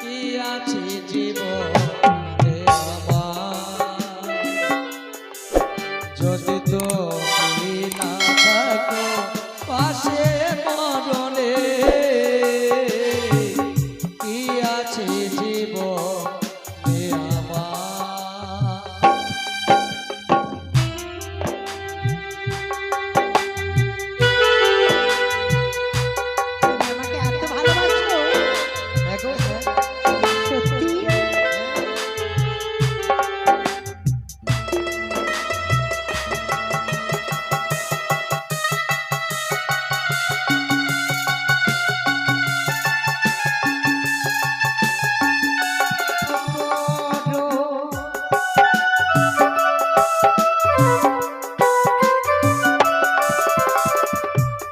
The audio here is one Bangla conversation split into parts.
কি আছে জীবনে আমার, যদি তুমি না থাকো পাশে মরণে, কি আছে জীবনে আমার। তুমি আমাকে এত ভালোবাসো? দেখো সত্যি?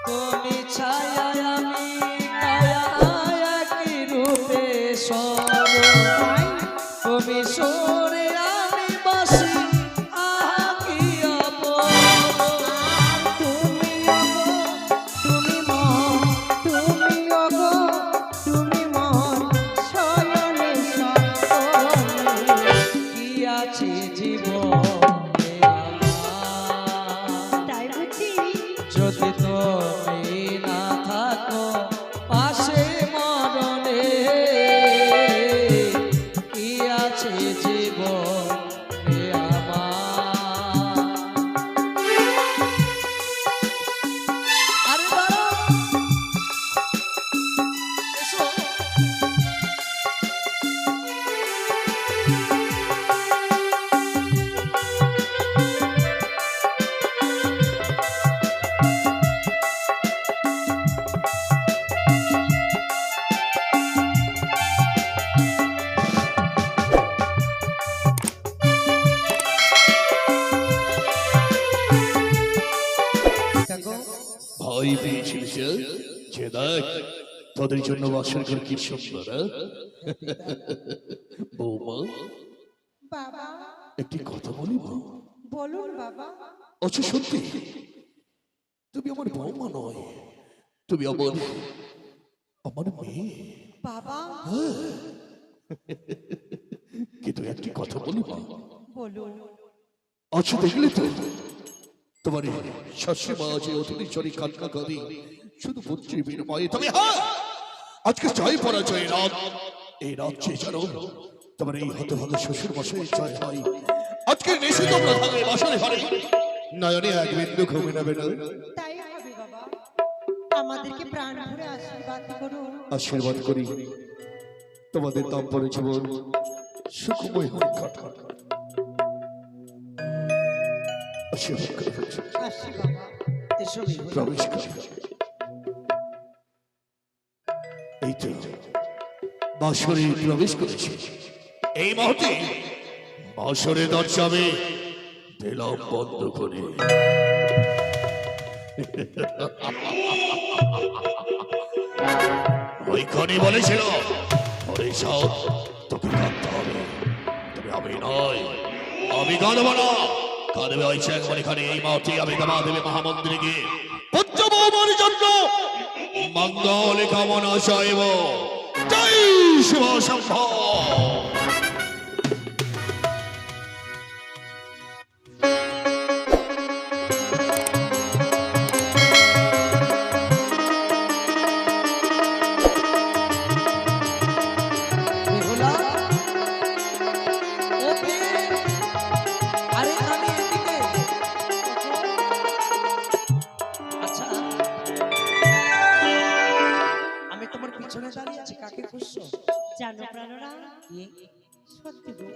তুমি ছায়া আমি কায়া, একই রূপে সর, তুমি সরে আমি বাসি, আহা কি আপন। তুমি ওগো, তুমি মন, তুমি ওগো, তুমি মন, শয়নে স্বপনে। কি আছে জীবনে আমার, তাই বুঝি? যদি তুমি না থাকো পাশে মরণে, কি আছে জীবনে আমার। আরে দাঁড়াও, এসো। দেখো ভয় পেয়েছিস যে দেখ তোদের জন্য বাসর ঘর কি সুন্দর। বৌমা বাবা, একটি কথা বলি মা। বলুন বাবা। আচ্ছা সত্যি তুমি আমার বৌমা নয়, তুমি আমার আমার মেয়ে। বাবা, কিন্তু একটি কথা বলি মা। বলুন। আচ্ছা দেখলে তো তোমার শাশুড়ি মা যে অতিরিক্তরি কান্না করে শুধু পুত্রী বিনিময়ে, তবে হ্যাঁ আজকে চাই পরাজয় রাত, এই রাত চেয়ে জানো তোমার এই হতভাগা শ্বশুর মশাই চাই হয় আজকে নিষিদ্ধ প্রধানের বাসরে ঘরে নয়নে এক বিন্দু ঘুমে নেবে না। তাই হবে বাবা, আমাদেরকে প্রাণ ভরে আশীর্বাদ করুন। আশীর্বাদ করি তোমাদের দাম্পত্য জীবন সুখময় হোক। আশীর্বাদ করে ফেলছি। আসি বাবা। এসো প্রবেশ করে এই তো বাসরে প্রবেশ করেছি। এই মুহূর্তে বাসরে দরজাবে দিলাম বন্ধ করে। ওইখানে বলেছিল ওরে সব তোকে কাঁদতে হবে, তবে আমি নয়, আমি কাঁদবো না। কাঁদবে হয়েছে একবার এখানে এই মুহূর্তে আমি জমা দেবে মহামন্দিরে গিয়ে পুত্র বৌমার জন্য মঙ্গল কামনা চাইব। জয় শিব শম্ভো। বেহুলা, ও কে? আরে আমি এদিকে। আচ্ছা, আমি তোমার পিছনে দাঁড়িয়ে আছি, কাকে খুঁজছো? জানো প্রাণরা, কি? সত্যি গো,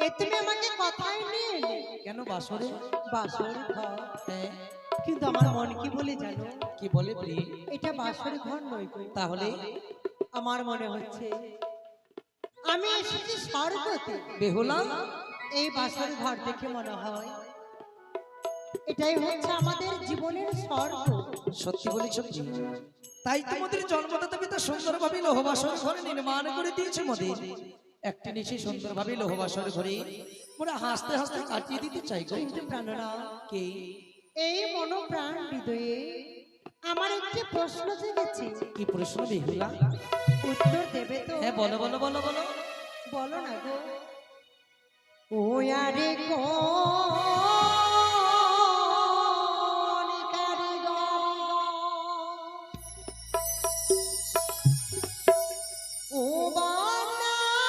এ তুমি আমাকে কথাই নিয়ে এলে। কেন বাসরে? বাসর ঘর, হ্যাঁ, কিন্তু আমার মন কি বলে জানো? কি বলে প্রিয়? এটা বাসর ঘর নয় গো। তাহলে আমার মনে হচ্ছে আমি এসেছি স্বর্গতে। বেহুলা, এই বাসর ঘর দেখে মনে হয় এটাই হচ্ছে আমাদের জীবনের স্বর্গ। সত্যি বলেছ প্রিয়। তাই তোমাদের জন্মদাতা পিতা সুন্দরভাবে লোহবাসর ঘরে নির্মাণ করে দিয়েছে মোদের। একটি নিশে সুন্দরভাবে লোহবাসর ঘরে মোরা হাসতে হাসতে কাটিয়ে দিতে চাই গো। কিন্তু প্রাণনা, কে? এই মনোপ্রাণ হৃদয়ে আমার একটি প্রশ্ন জেগেছে। কি প্রশ্ন বেহুলা? উত্তর দেবে তো? হ্যাঁ বলো বলো বলো বলো। বলো না গো। ও আরে গো ও বানাইলো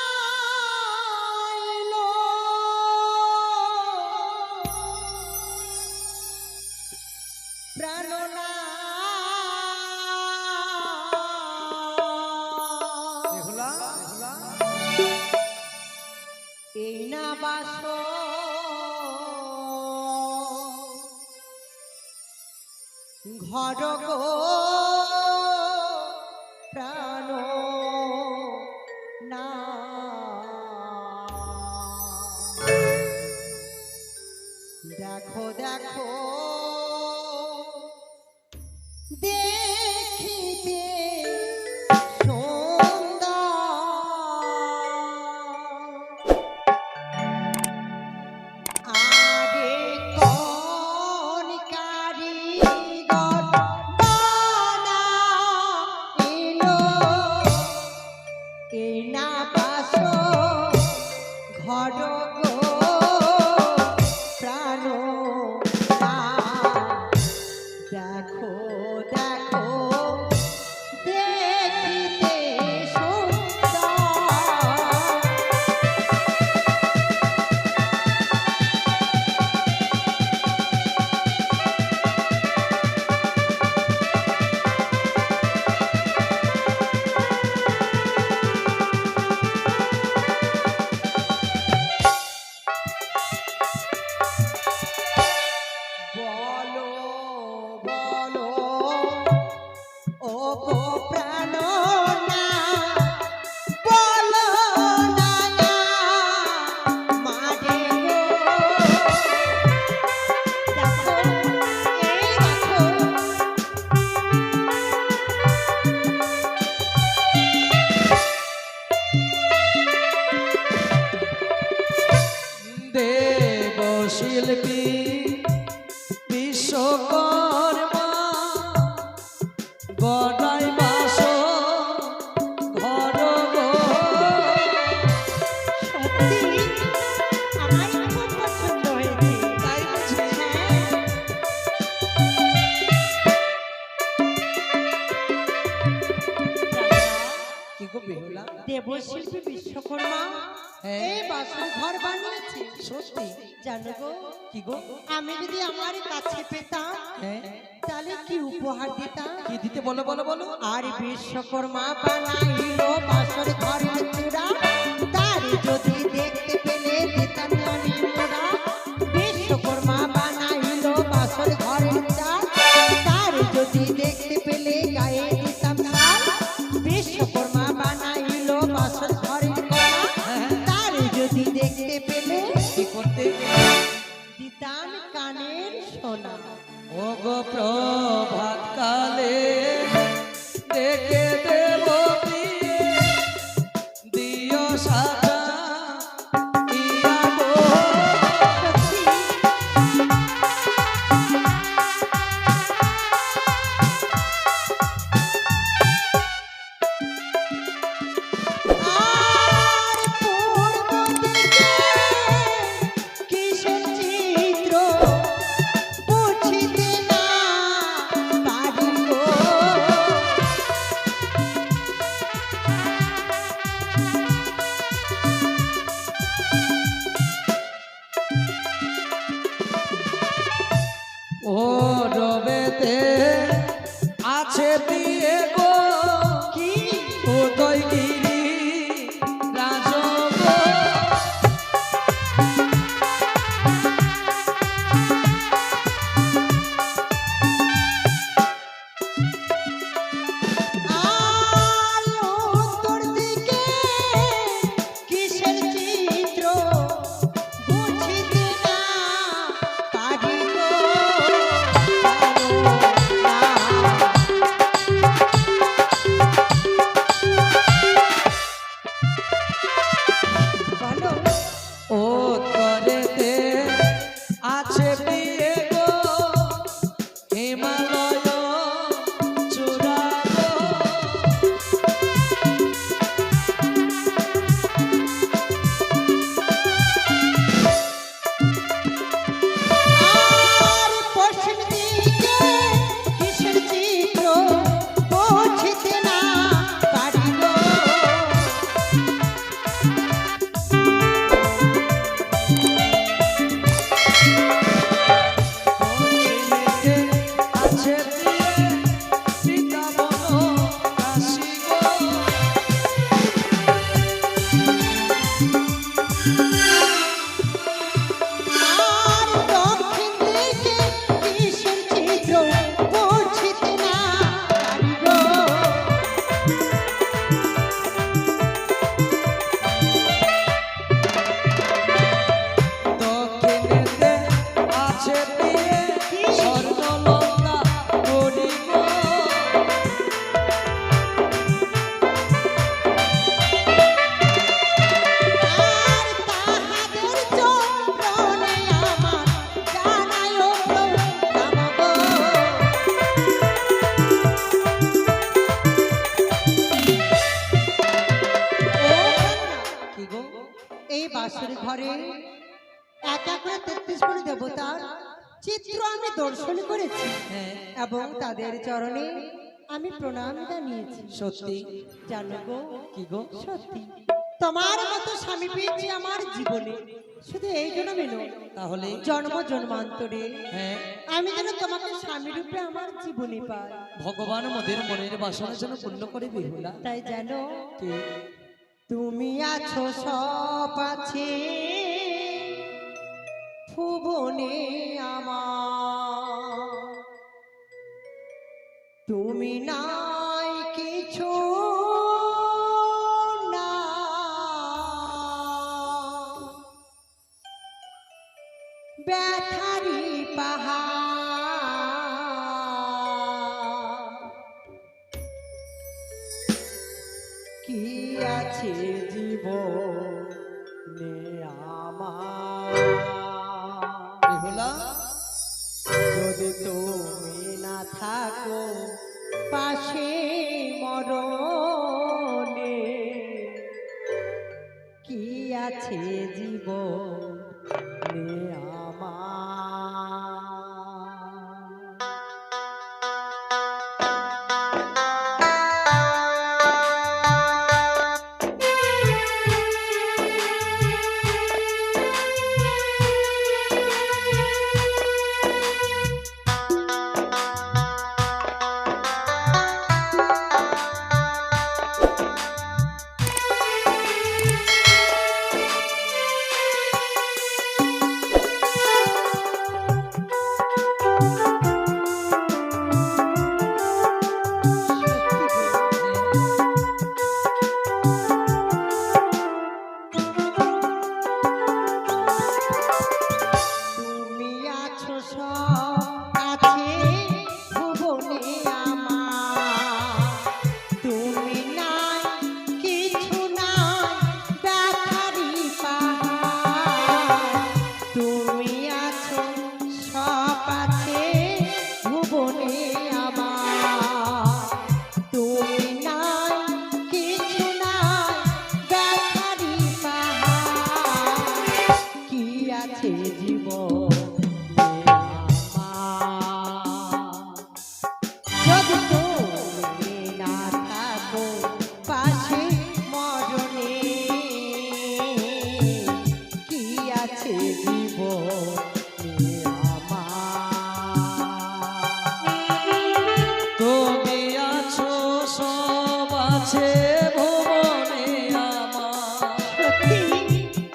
প্রাণনা বেহুলা বেহুলা এই না বাস ঘর গো প্রাণ না দেখো দেখো দেখিতে সুন্দর আরে কোন কারিগর বানাইলো এই না বাস ঘর গো প্রাণ না দেখো দেখো দেখিতে সুন্দর বলো বলো ও গো প্রাণ না বলো না না মারে গো দেখো এই দেখো দেব শিল্পী বিশ্বকর্মা গড়াই বাস ঘর গো। সত্যি আমার খুব পছন্দ হয়েছে তাই বুঝি? কি গো বেহুলা? দেবশিল্পী বিশ্বকর্মা হ্যাঁ। এই বাসর ঘর বানিয়েছে সত্যি? জানো গো কি গো? আমি যদি আমার কাছে পেতাম হ্যাঁ তাহলে কি উপহার দিতাম কি দিতে বলো বলো বলো। আর বিশ্বকর্মা বানাইলো বাসর ঘরের চূড়া তার যদি দেখতে পেলে দিতাম আমি মোড়া বিশ্বকর্মা বানাইলো বাসর ঘরের চাল তার যদি দেখতে পেলে গায়ে দিতাম শাল বিশ্বকর্মা বানাইলো বাসর ঘরের কলা তার যদি দেখতে পেলে কি করতে? দিতাম কানের সোনা ও গো প্রভাত কালে দেখে দেব প্রিয়ে, দিও সাজা ইয়া গো। আর পূর্ব দিকে কিসের চিত্র বুঝিতে না পারি গো ও রবেতে আছে দিয়ে গো কি উদয়গিরি রাজগ। আর উত্তর দিকে কিসের চিত্র বুঝিতে না পারি গো জানো না বাসুর ঘরে এক এক করে 33 কোটি দেবতার চিত্র আমি দর্শন করেছি হ্যাঁ এবং তাদের চরণে আমি প্রণাম জানিয়েছি। সত্যি জানো গো, কি গো? সত্যি তোমার মতো স্বামী পেয়েছি আমার জীবনে, শুধু এই জন্মে নয়, তাহলে জন্ম জন্মান্তরে হ্যাঁ আমি যেন তোমাকে স্বামী রূপে আমার জীবনে পাই। ভগবান মোদের মনের বাসনা যেন পূর্ণ করে বিহুলা। তাই জানো কি? তুমি আছো সব আছে ভুবনে আমার, তুমি নাই কিছু না, ব্যথারি পাহাড় কি আছে জীবনে আমার, বিহুলা যদি তুমি না থাকো পাশে মরণে, কি আছে জীবনে আমার। তুমি আছো সব আছে ভুবনে আমার, তুমি নাই কিছু নাই ব্যথারি পাহাড়, তুমি আছো সব আছে ভুবনে আমার, তুমি নাই কিছু নাই ব্যথারি পাহাড়, কি আছে জীবনে আমার, যদি তুমি না থাকো পাশে মরণে, কি আছে জীবনে আমার। তুমি আছো সব আছে ভুবনে আমার, সত্যি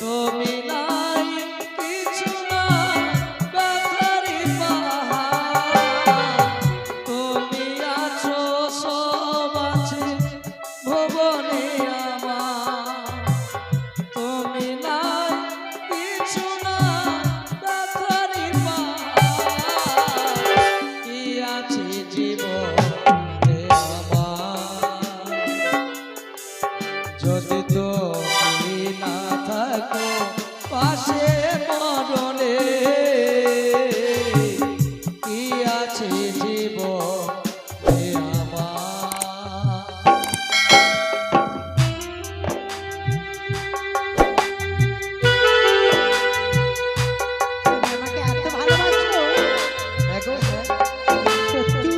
তুমি নাই কিছু নাই ব্যথারি পাহাড়, তুমি আছো সব আছে ভুবনে আমার, তুমি নাই কিছু নাই ব্যথারি পাহাড়, কি আছে জীবনে আমার, যদি তুমি না থাকো পাশে মরণে, কি আছে জীবনে আমার। তুমি আমাকে এত ভালোবাসো, দেখো হ্যাঁ সত্যি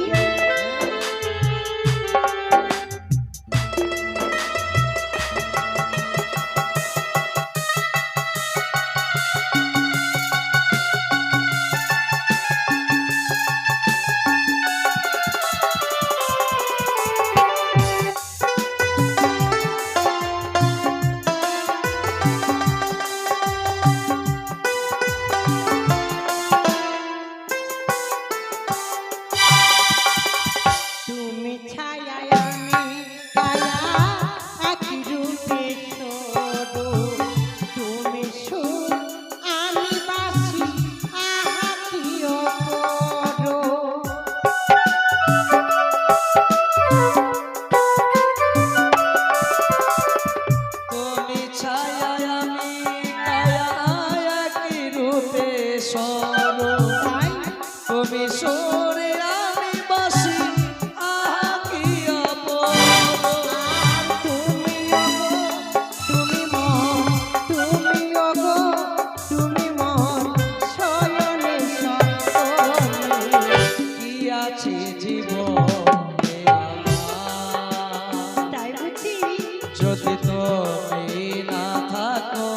তুমি না থাকো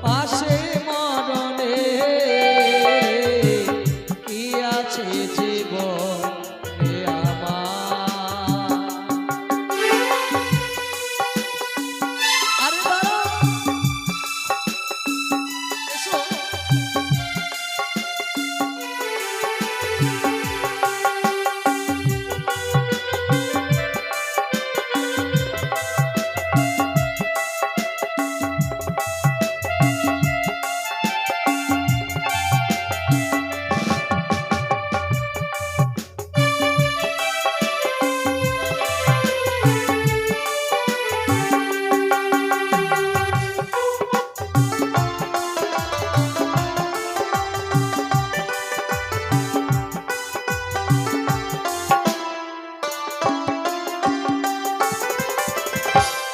পাশে মরণে কি আছে জীবনে আমার। আরে দাঁড়াও, এসো।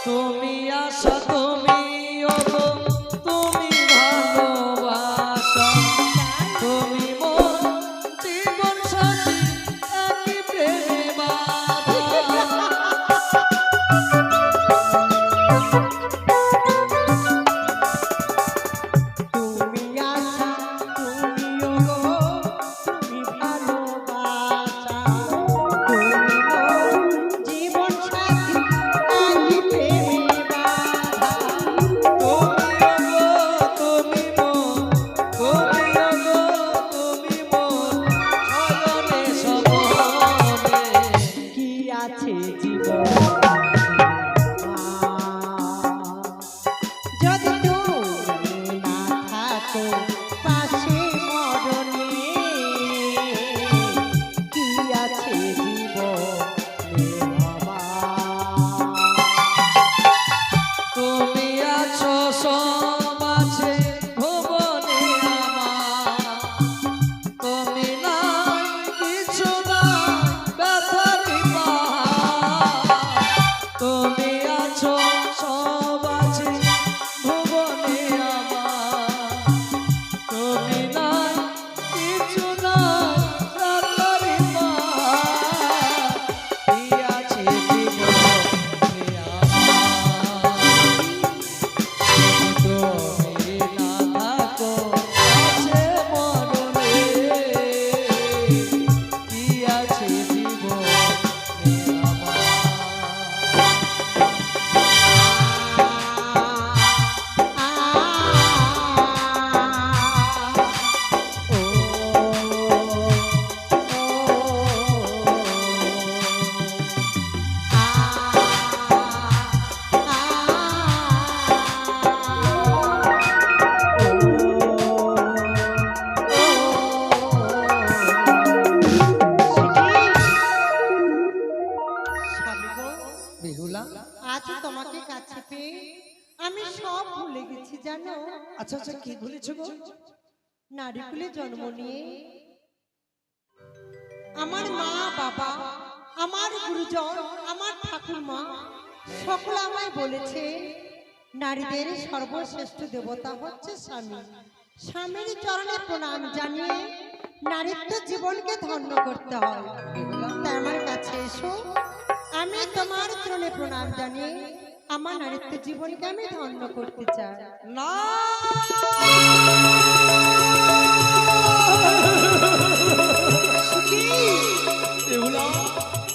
তুমি আশা তুমি ওগো তুমি ভালোবাসা তুমি মোর জীবন সাথী একই প্রেমে বাঁধা। তুমি আশা তুমি ওগো তুমি ভালোবাসা তুমি মোর জীবন সাথী একই প্রেমে বাঁধা। তুমি ওগো তুমি মোর ছলনে সবনে কি আছে জীবন যদি তুমি না থাকো পাশে মরণে কি আছে জীবনে আমার। তুমি আছো সব আছে ভুবনে আমার তুমি নাই কিছু নাই ব্যথারি পাহাড় তুমি আছো সব আছে ভুবনে আমার তুমি নাই কিছু নাই ব্যথারি পাহাড় কি আছে জীবনে আমার। তুমি না থাকো পাশে মরণে কি আছে জীবনে আমার। বেহুলা, আজ তোমাকে কাছে পেয়ে আমি সব ভুলে গেছি জানো। আচ্ছা আচ্ছা কি ভুলেছ গো? নারীকুলে জন্ম নিয়ে আমার মা বাবা আমার গুরুজন আমার ঠাকুরমা সকলে আমায় বলেছে নারীদের সর্বশ্রেষ্ঠ দেবতা হচ্ছে স্বামী। স্বামীর চরণে প্রণাম জানিয়ে নারীত্ব জীবনকে ধন্য করতে হয়। তাই আমার কাছে এসো, আমি তোমার চরণে প্রণাম জানিয়ে আমার নারীত্ব জীবনকে আমি ধন্য করতে চাই। না বেহুলা,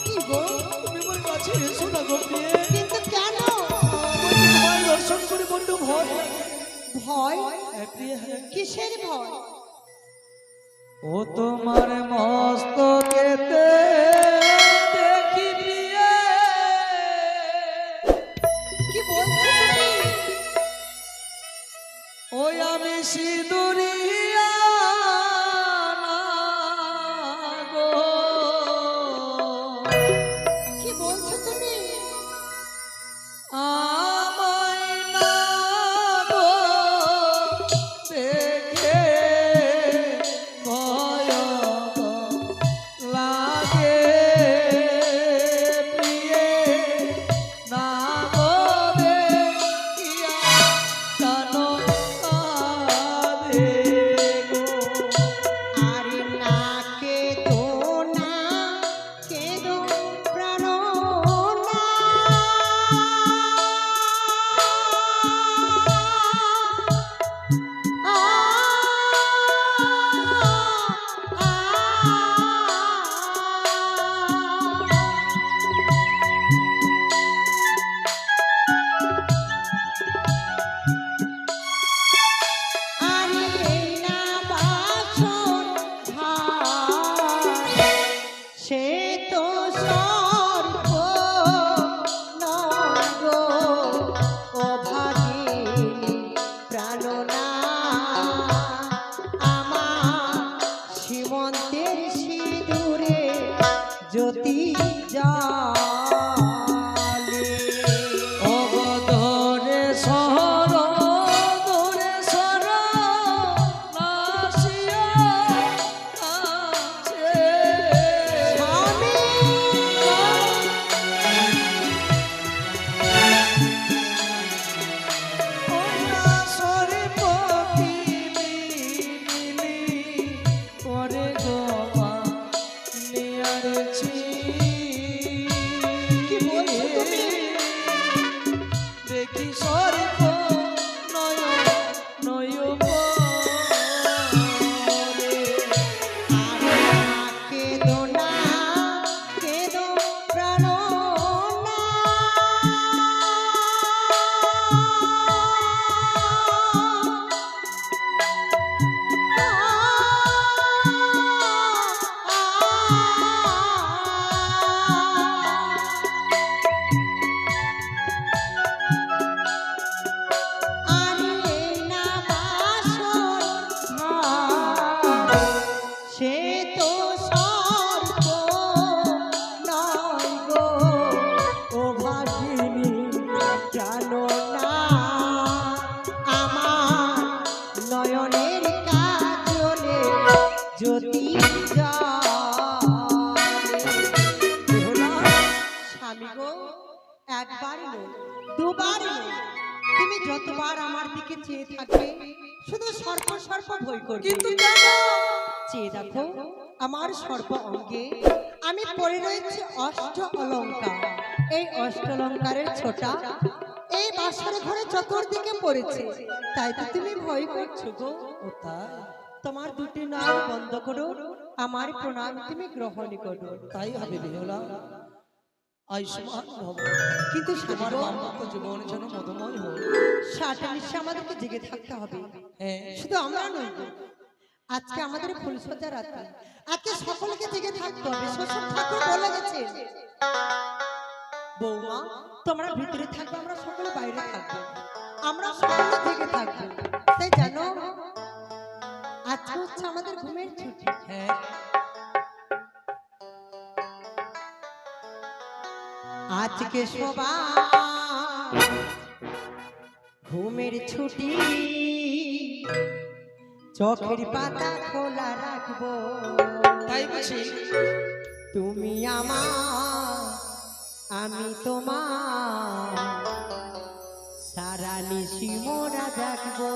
কি গো? তুমি আমার কাছে এসো না গো প্রিয়ে। কিন্তু কেন? তোমায় দর্শন করে বড্ড ভয়। ভয়? হ্যাঁ প্রিয়ে, হ্যাঁ। কিসের ভয়? ও তোমার মস্তকেতে দেখি প্রিয়ে, কি বলছো তুমি? ওই আমি সিঁদুরিয়া না গো। কি বলছো তুমি? আমায় না গো দেখে ভয় লাগে প্রিয়ে, না গো দেখিয়া কানো কাঁদে। সর দূরে সর নাসিয়া কাছে স্বামী সরে পকিলি নীলি করে গোমা নিয়ারছি কি বলছো তুমি? দেখি সর্ব নয় নয়ব কেদো না কেদো প্রাণ সে তো সর্ব নয় গো ও ভাগিনী জানো না আমার নয়নের কাজলে যদি স্বামী গো একবার নয় দুবার নয় তুমি যতবার আমার দিকে চেয়ে থাকবে শুধু সর্প সর্প ভয় করবে কিন্তু কেন চেয়ে দেখো আমার সর্ব অঙ্গে আমি পরে রয়েছে অষ্ট অলঙ্কার এই অষ্ট অলঙ্কারের ছোটা এই বাসর ঘরে চতুর্দিকে পড়েছে তাই তো তুমি ভয় করছো গো ও তাই তোমার দুটি নয়ন বন্ধ করো আমার প্রণাম তুমি গ্রহণ করো তাই হবে বেহুলা আয়ুষ্মান ভব কিন্তু তোমার স্বামী গো, মানবত জীবন যেন মধুময় হোক সারাটা নিশে আমাদেরকে জেগে থাকতে হবে হ্যাঁ শুধু আমরা নই গো। আজকে আমাদের ফুলসজ্জা রাত্রি আজকে সকলকে জেগে থাকতে হবে শ্বশুর ঠাকুর বলে গেছে বৌমা তোমরা ভিতরে থাকবে আমরা সকলে বাইরে থাকবো আমরা সকলে জেগে থাকবো তাই জানো আজকে হচ্ছে আমাদের ঘুমের ছুটি হ্যাঁ আজকে সবাই ঘুমের ছুটি চোখের পাতা খোলা রাখবো তাই বুঝি তুমি আমার আমি তোমার সারা নিশি মোরা জাগবো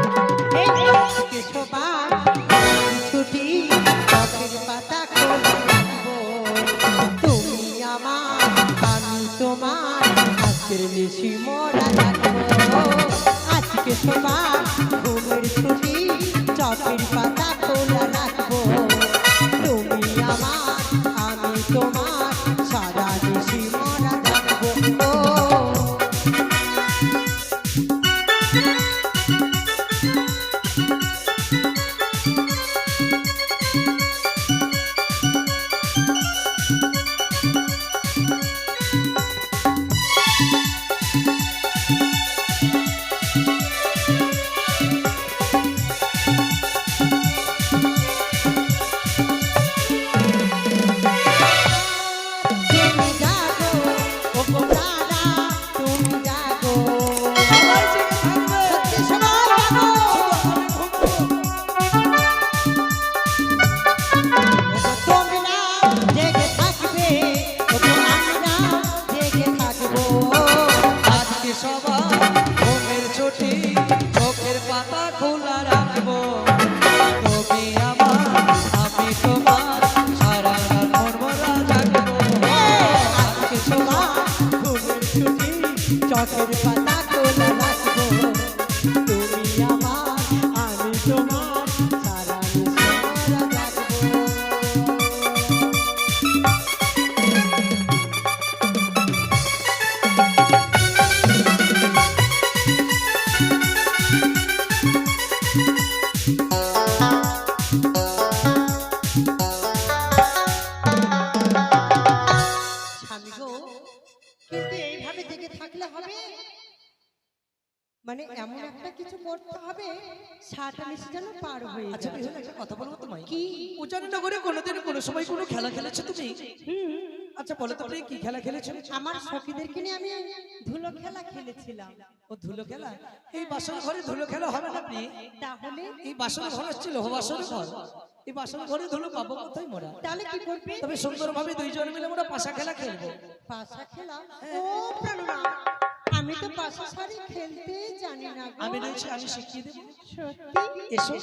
আজকে সবার ছুটি চোখের পাতা খোলা রাখবো তুমি আমার আমি তোমার আজকের নিশি মোরা রাখবো আজকে সবার ঘুমের ছুটি চোখের পাতা খোলা রাখবো তুমি আমার আমি তোমার সারা নিশি মোরা রাখবো তুমি জাগো ও গোরারা তুমি জাগো সত্যি সবাই জাগো তোমরা জেগে থাকবে ও আমরা জেগে থাকবো আজকে সবার ঘুমের ছুটি চোখের পাতা খোলা রাখবো তুমি আমার আমি তোমার সারা রাত মনমরা জাগবো আজকে সবার ঘুমের ছুটি চোখের পাতা খোলা রাখবো তুমি আমার আমি তোমার সারা নিশি মোরা জাগবো থাকলে হবে? মানে এমন একটা কিছু করতে হবে সারাটা নিশি যেন পার হয়ে আচ্ছা যায়। বেহুলা, একটা কথা বলবো তোমায়। কি? উজানি নগরে কোনোদিন কোনো সময় কোনো খেলা খেলেছো তুমি? আচ্ছা বলো তো প্রিয়, কি খেলা খেলেছো? আমার সখীদেরকে নিয়ে আমি ধুলো খেলা খেলেছিলাম। ও ধুলো খেলা? এই বাসর ঘরে ধুলো খেলা হবে না প্রিয়? তাহলে এই বাসর ঘর হচ্ছে লোহ বাসর ঘর। এই বাসর ঘরে ধুলো পাবো কোথায় মোরা? তাহলে কি করবে? তবে সুন্দরভাবে দুইজন মিলে আমরা পাশা খেলা খেলবো। পাশা খেলা? ও প্রাণনা, আমি তো পাশা শাড়ি খেলতে জানি না গো। আমি রয়েছি, আমি শিখিয়ে দেবো। সত্যি? এসো,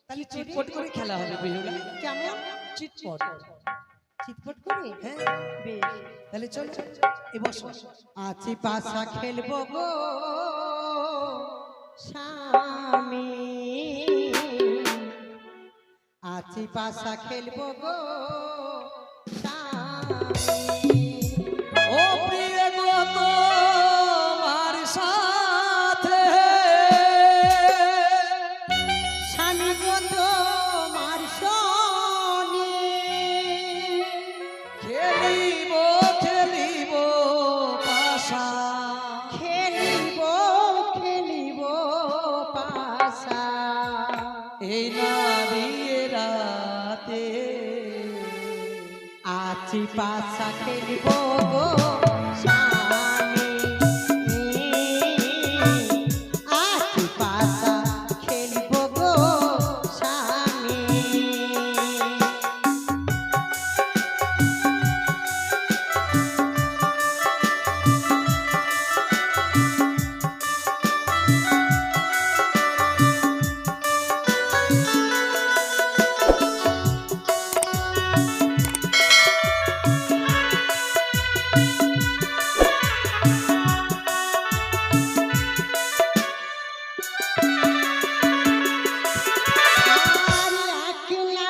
তাহলে চিটপট করে খেলা হবে বেহুলা। কেমন? চিটপট। চিৎপট করে? হ্যাঁ, বেশ, তাহলে চল এ বসো। আছি পাশা খেলবো গো স্বামী, আছি পাশা খেলবো গো স্বামী। ও প্রিয় গো তোমার সাথে স্বামী গো তোমার সনে খেলিব খেলিব পাশা। খেলিব খেলিব পাশা। এই নারিয়ে রাতে আছি পাশা খেলিব গো স্বামী, আছি পাশা খেলিব গো স্বামী। একলা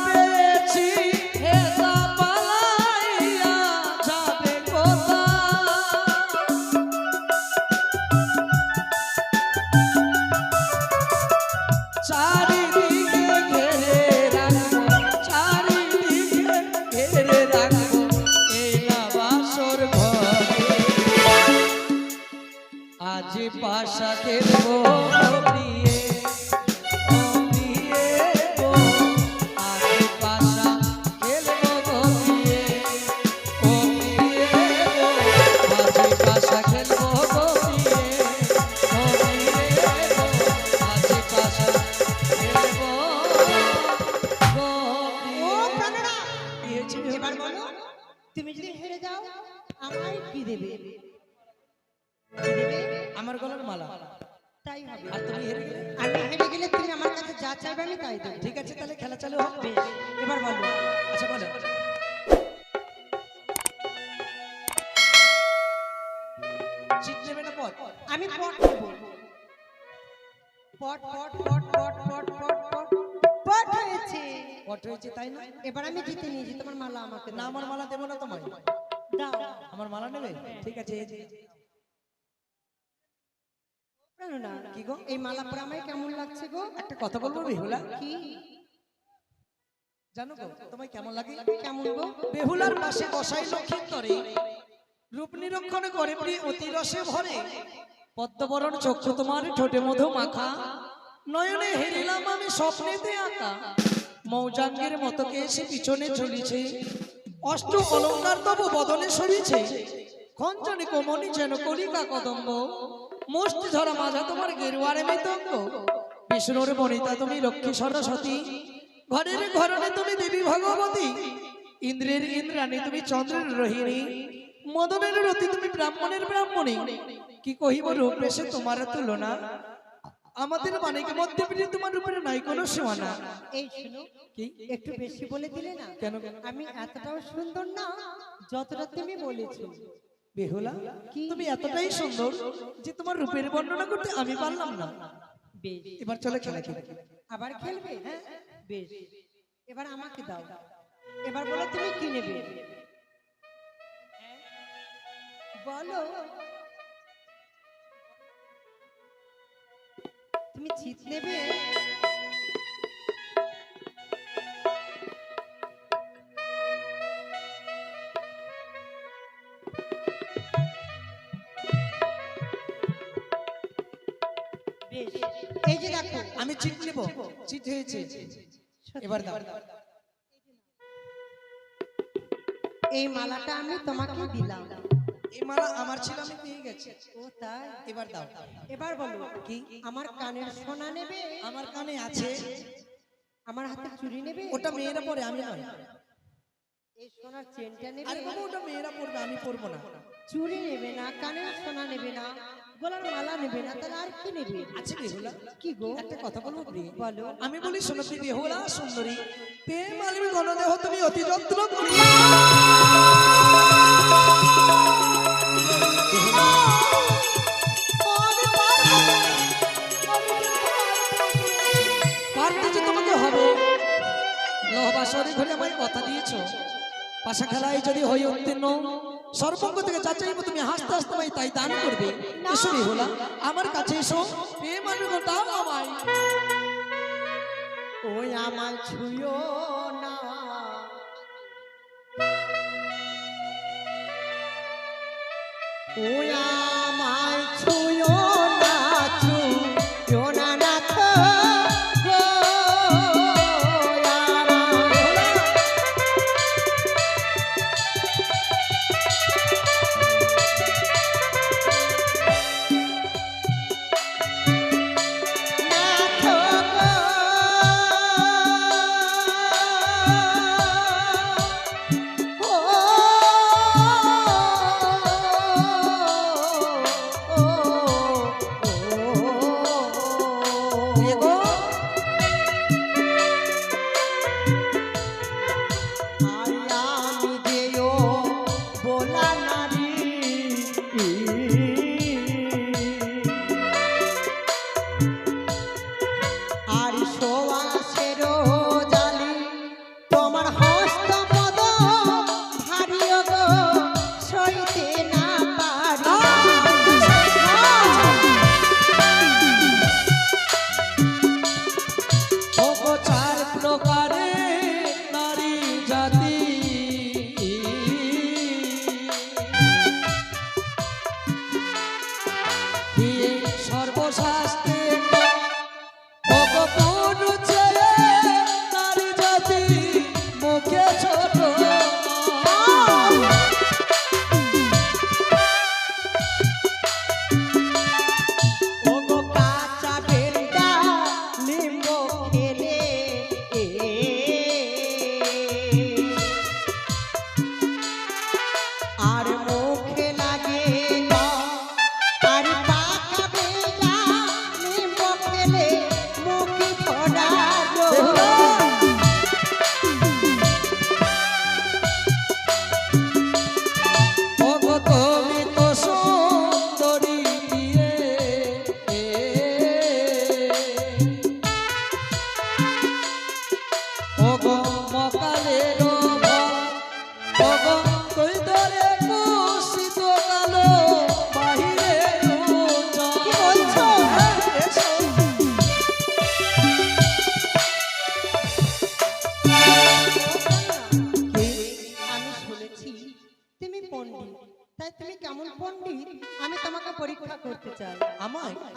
পেয়েছি হেতা পালাইয়া যাবে কোথায়? চারিদিকে ঘেরে রাখবো, চারিদিকে ঘেরে রাখবো এই না বাসর ঘরে। আজ পাশা খেলবো প্রিয়ে, ও প্রিয়ে গো। আজ পাশা খেলবো গো প্রিয়ে, ও প্রিয়ে গো। আজ পাশা খেলবো গো প্রিয়ে, ও প্রিয়ে গো। আজ পাশা খেলবো গো ও প্রিয়ে। প্রাণনা, কি হয়েছে? এবার বলো, তুমি যদি হেরে যাও আমায় কি দেবে? কি দেবে? আমার গলার মালা। তাই হবে। আর তুমি হেরে গেলে? আমি হেরে গেলে তুমি আমার কাছে যা চাইবে আমি তাই দেবো। ঠিক আছে, তাহলে খেলা চালু হবে। বেশ, এবার বলো। আচ্ছা বলো। জিত নেবে না পথ? আমি পট দেবো। পট পট পট পট পট পট পট পট হয়েছে। পট হয়েছে তাই না? এবার আমি জিতে নিয়েছি, তোমার মালা আমাকে না, দাও। আমার মালা দেবো না তোমায়। দাও। আমার মালা নেবে? ঠিক আছে, এই যে। প্রাণনা, কি গো? এই মালা পরে আমায় কেমন লাগছে গো? একটা কথা বলবো বেহুলা? কি? জানো গো তোমায় কেমন লাগে? কেমন গো? বেহুলার পাশে বসাই লক্ষ্মীর তরে রূপ নিরীক্ষণ করে প্রিয় অতি রসে ভরে। পদ্মবরণ চক্ষু তোমার ঠোঁটে মধু মাখা, নয়নে হেরিলাম আমি স্বপ্নেতে আঁকা। মৌজাঙ্গের মতো কে এসে পিছনে চলিছে, অষ্ট অলঙ্কার তব বদনে সরিছে। খঞ্জনে কোমনি যেন কলিকা কদম্ব, মুষ্টি ধরা মাজা তোমার গেরুয়ারে মৃতঙ্গ। বিষ্ণুর বনিতা তুমি লক্ষ্মী সরস্বতী, ঘরের ঘরণে তুমি দেবী ভগবতী। ইন্দ্রের ইন্দ্রাণী তুমি চন্দ্রের রোহিণী, মদনের রতি তুমি ব্রাহ্মণের ব্রাহ্মণী। কি কহিব রূপ বেশে তোমার তুলনা, আমাদের মানিক মধ্যে প্রিয় তোমার রূপের নাই কোনো সীমানা। এই শুনো, কি? একটু বেশি বলে দিলে না? কেন? আমি এতটাও সুন্দর না যতটা তুমি বলেছো। বেহুলা, কি? তুমি এতটাই সুন্দর যে তোমার রূপের বর্ণনা করতে আমি পারলাম না। বেশ, এবার চলে খেলা খেলে। আবার খেলবে? হ্যাঁ বেশ, এবার আমাকে দাও। এবার বলো তুমি কি নেবে বলো তুমি চিত নেবে বেশ এই যে দেখো আমি চিট নেব, চিট হয়েছে, এবার দাও। এই মালাটা আমি তোমাকে দিলাম এই মালা আমার ছিল, আমি পেয়ে গেছি। ও তাই এবার দাও। এবার বলো কি আমার কানের সোনা নেবে আমার কানে আছে, আমার হাতে চুড়ি নেবে ওটা মেয়েরা পরে, আমি নয়। এই সোনার চেনটা নেবে আরে বাবা, ওটা মেয়েরা পরবে, আমি পরবো না। চুড়ি নেবে না কানের সোনা নেবে না গলার মালা নেবে না তাহলে আর কি নেবে আছে বেহুলা, কি গো একটা কথা বলবো প্রিয়? বলো আমি বলি শোনো প্রিয় বেহুলা সুন্দরী, প্রেম আলিমি গণদেহ তুমি অতি যত্ন করি। পারতে যে তোমাকে হবে, লোহবাসরে ঘরে আমায় কথা দিয়েছো, পাশা খেলায় যদি হয়ে উত্তীর্ণ সর্বঙ্গ থেকে চাচাইব, তুমি হাসতে হাসতে আমায় তাই দান করবে। এসো বেহুলা, আমার কাছে এসো, প্রেম আলিমি দাও আমায়। ওই আমায় ছুঁয়ো না ওই আমায় ছুঁয়ো না ছুঁয়ো না নাথ গো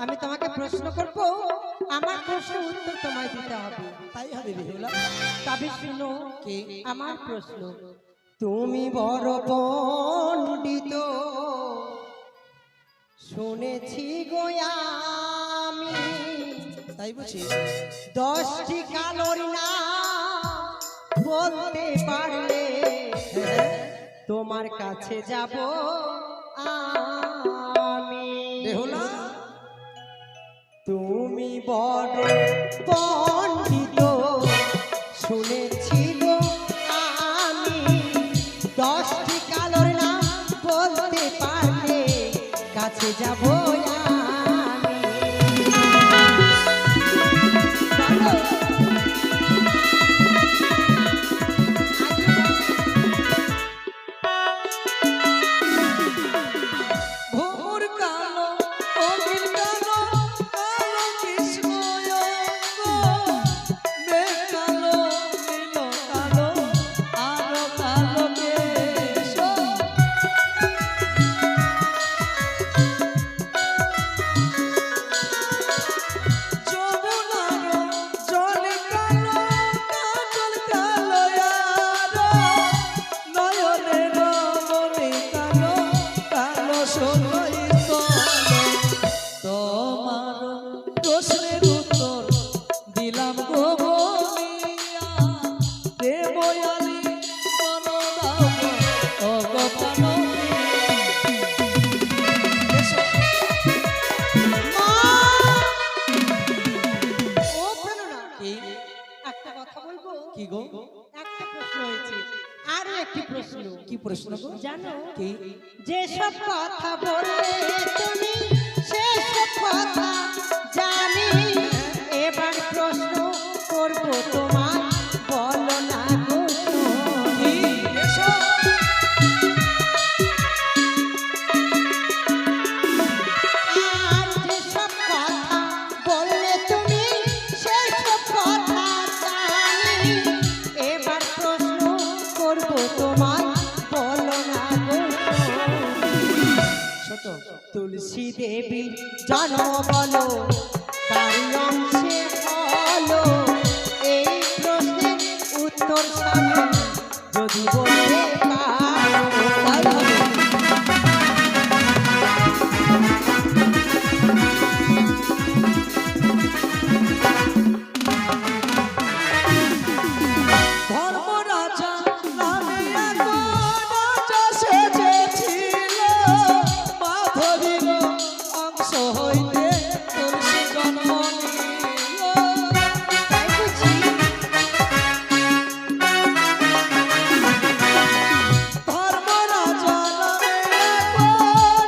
আমি তোমাকে প্রশ্ন করব, আমার প্রশ্নের উত্তর তোমায় দিতে হবে। তাই হবে বেহুলা। তবে শুনো কে? আমার প্রশ্ন, তুমি বড় পণ্ডিত শুনেছি গো আমি, তাই বুঝি? 10টি কালোর নাম বলতে পারলে তোমার কাছে যাব আমি। বেহুলা, তুমি বড় পণ্ডিত শুনেছি গো আমি, 10টি কালোর নাম বলতে পারলে কাছে যাব আমি। কি একটা কথা বলবো? কি গো? একটা প্রশ্ন হয়েছে, আরো একটি প্রশ্ন। কি প্রশ্ন গো? জানো কি? যেসব কথা বললে তুমি সেসব কথা জানি, এবার প্রশ্ন করব তোমার, বলো না গো কি? এসো। আর যেসব কথা বললে তুমি সেসব কথা জানি, এবার প্রশ্ন করব তোমার, বলো না গো ছোট তুলসী দেবীর জন্ম বলো, কার অংশে হলো, এই প্রশ্নের উত্তর স্বামী যদি বলতে পারো, তাই হবে। ধর্মরাজা নামে এক রাজা সেজেছিল, মাধবীর অংশ হইতে তুলসী জন্ম নিল। তাই বুঝি? ধর্মরাজা নামে এক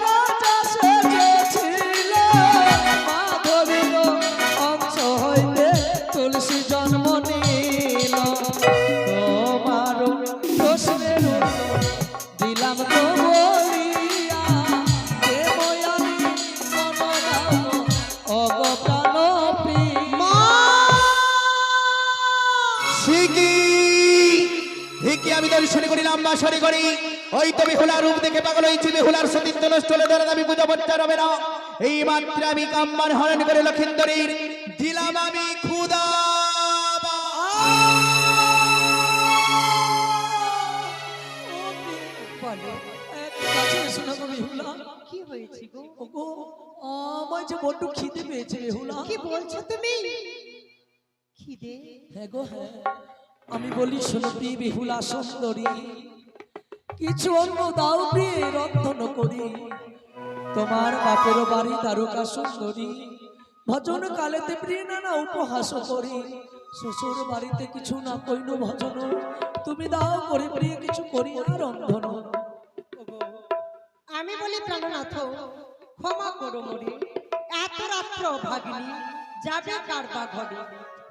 রাজা সেজেছিল, মাধবীর অংশ হইতে তুলসী জন্ম নিল। তোমার প্রশ্নের উত্তর দিলাম তো বলিয়া, দেব আমি মনোরাম অগপ্রাণ প্রিয়া। শিকি হিকি আমি দর্শন করিলাম বা সরি করি, ওই তো বেহুলার রূপ দেখে পাগল হয়েছি, বেহুলার সতীত্ব নষ্ট হলে ধরে আমি পূজা করতে হবে না। এই মাত্র আমি কাম্মান হরণ করে লক্ষিন্দরীর দিলাম আমি খুদা। বলো কাছে এসো না গো বেহুলা। কি হয়েছে গো? ওগো, আমার যে বড্ড খিদে পেয়েছে বেহুলা। কি বলছো তুমি? খিদে? হ্যাঁ গো হ্যাঁ, আমি বলি শোনো প্রিয় বেহুলা সুন্দরী, কিছু অন্য দাও প্রিয় রন্ধন করি। তোমার বাপের বাড়ি দ্বারকা সুন্দরী, ভজন কালেতে প্রিয় নানা উপহাস করি। শ্বশুর বাড়িতে কিছু না কইল ভজন, তুমি দাও করে প্রিয় কিছু করি আর রন্ধন। আমি বলি প্রাণনাথ, ক্ষমা করো মরে, এত রাত্র ভাগিনী যাবে কারবা ঘরে,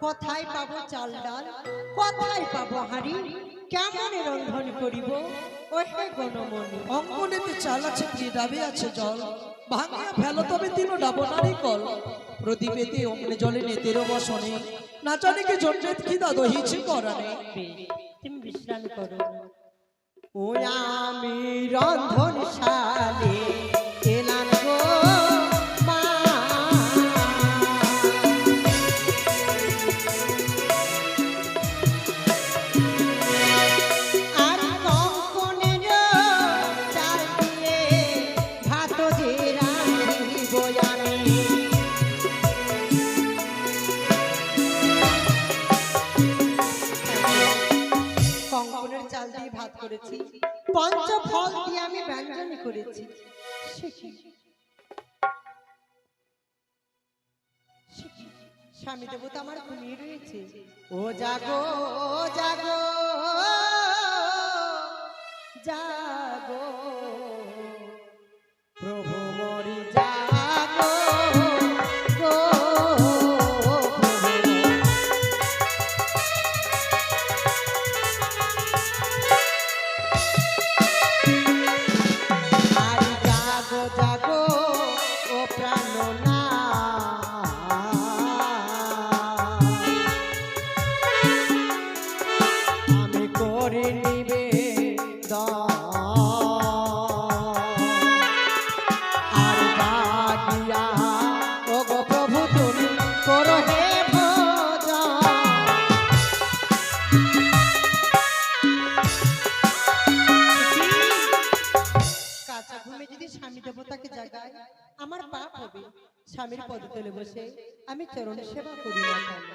কোথায় পাবো চাল ডাল, কোথায় পাবো হাঁড়ি, কেমন রন্ধন করিব ওহে গণমণি। অঙ্গনেতে চাল আছে প্রিয়, ডাবে আছে জল, ভাঙিয়া ফেলো তবে তিন ডাবো নারিকল। প্রদীপেতে অগ্নে জলে নেতের বসনে, না জানে কি জন্মেত কি দাদো হিছে পরাণে। তুমি বিশ্রাম করো। ও আমি রন্ধন শালে এলাম গো মা, আর কঙ্কনের চাল দিয়ে ভাত যে রাঁধিব আমি, কঙ্কনের চাল দিয়ে ভাত করেছি, পঞ্চফল দিয়ে আমি ব্যঞ্জন করেছি। সে কি? সে কি? স্বামী দেবতা আমার ঘুমিয়ে রয়েছে। ও জাগো, ও জাগো, জাগো প্রভু মরি জাগো গো প্রভু। আর জাগো জাগো ও প্রাণনা, আমি করে নিবে আর ডাকিয়া ও গো প্রভু তুমি করো হে ভজন। কাঁচা ঘুমে যদি স্বামী দেবতাকে জাগায় আমার পাপ হবে। স্বামীর পদতলে বসে আমি চরণ সেবা করি না কেন?